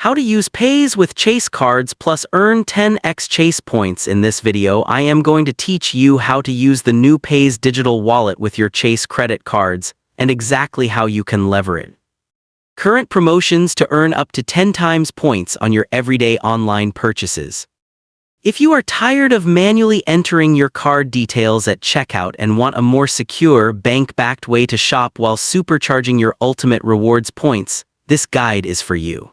How to use Paze with Chase cards plus earn 10x Chase points. In this video, I am going to teach you how to use the new Paze digital wallet with your Chase credit cards and exactly how you can leverage it. Current promotions to earn up to 10 times points on your everyday online purchases. If you are tired of manually entering your card details at checkout and want a more secure, bank-backed way to shop while supercharging your ultimate rewards points, this guide is for you.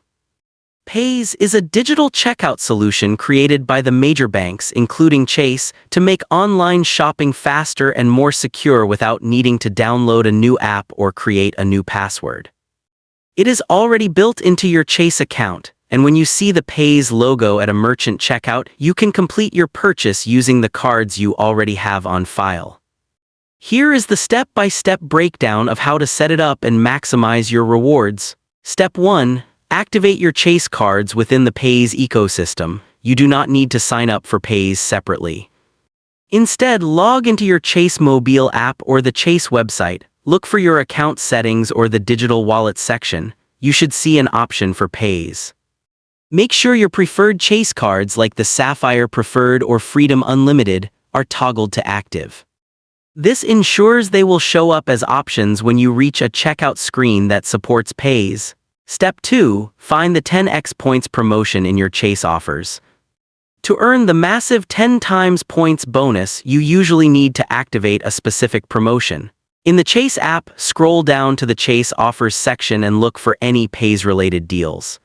Paze is a digital checkout solution created by the major banks, including Chase, to make online shopping faster and more secure without needing to download a new app or create a new password. It is already built into your Chase account, and when you see the Paze logo at a merchant checkout, you can complete your purchase using the cards you already have on file. Here is the step-by-step breakdown of how to set it up and maximize your rewards. Step 1. Activate your Chase cards within the Paze ecosystem. You do not need to sign up for Paze separately. Instead, log into your Chase mobile app or the Chase website. Look for your account settings or the digital wallet section. You should see an option for Paze. Make sure your preferred Chase cards like the Sapphire Preferred or Freedom Unlimited are toggled to active. This ensures they will show up as options when you reach a checkout screen that supports Paze. Step 2. Find the 10x points promotion in your Chase offers. To earn the massive 10 times points bonus, you usually need to activate a specific promotion. In the Chase app, scroll down to the Chase offers section and look for any Paze-related deals.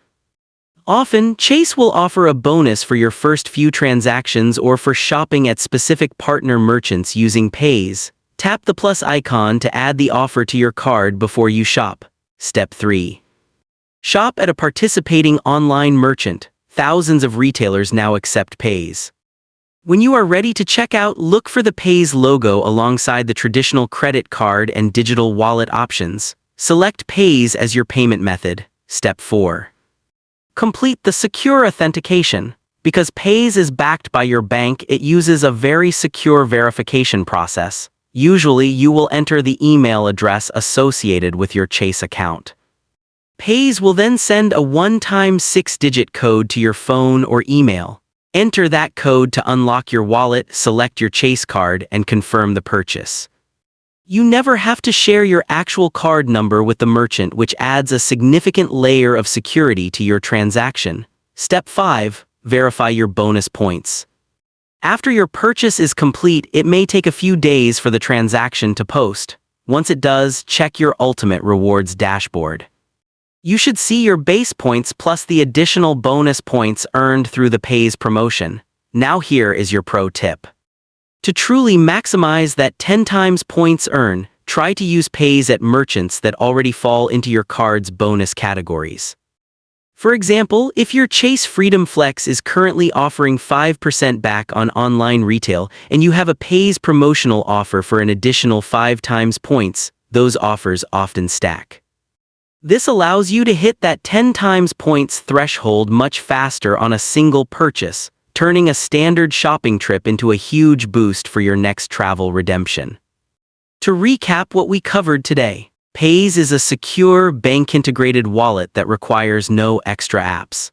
Often, Chase will offer a bonus for your first few transactions or for shopping at specific partner merchants using Paze. Tap the plus icon to add the offer to your card before you shop. Step 3. Shop at a participating online merchant. Thousands of retailers now accept Paze. When you are ready to check out, look for the Paze logo alongside the traditional credit card and digital wallet options. Select Paze as your payment method. Step 4. Complete the secure authentication. Because Paze is backed by your bank, it uses a very secure verification process. Usually, you will enter the email address associated with your Chase account. Paze will then send a one-time 6-digit code to your phone or email. Enter that code to unlock your wallet, select your Chase card, and confirm the purchase. You never have to share your actual card number with the merchant, which adds a significant layer of security to your transaction. Step 5. Verify your bonus points. After your purchase is complete, it may take a few days for the transaction to post. Once it does, check your ultimate rewards dashboard. You should see your base points plus the additional bonus points earned through the Paze promotion. Now here is your pro tip. To truly maximize that 10 times points earn, try to use Paze at merchants that already fall into your card's bonus categories. For example, if your Chase Freedom Flex is currently offering 5% back on online retail and you have a Paze promotional offer for an additional 5 times points, those offers often stack. This allows you to hit that 10 times points threshold much faster on a single purchase, turning a standard shopping trip into a huge boost for your next travel redemption. To recap what we covered today, Paze is a secure, bank-integrated wallet that requires no extra apps.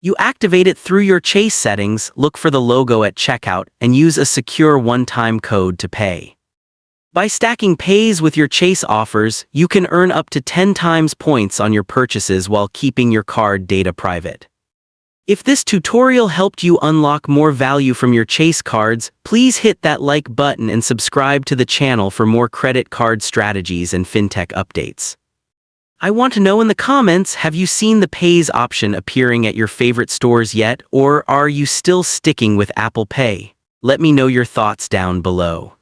You activate it through your Chase settings, look for the logo at checkout, and use a secure one-time code to pay. By stacking Paze with your Chase offers, you can earn up to 10 times points on your purchases while keeping your card data private. If this tutorial helped you unlock more value from your Chase cards, please hit that like button and subscribe to the channel for more credit card strategies and fintech updates. I want to know in the comments, have you seen the Paze option appearing at your favorite stores yet, or are you still sticking with Apple Pay? Let me know your thoughts down below.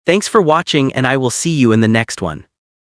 Thanks for watching, and I will see you in the next one.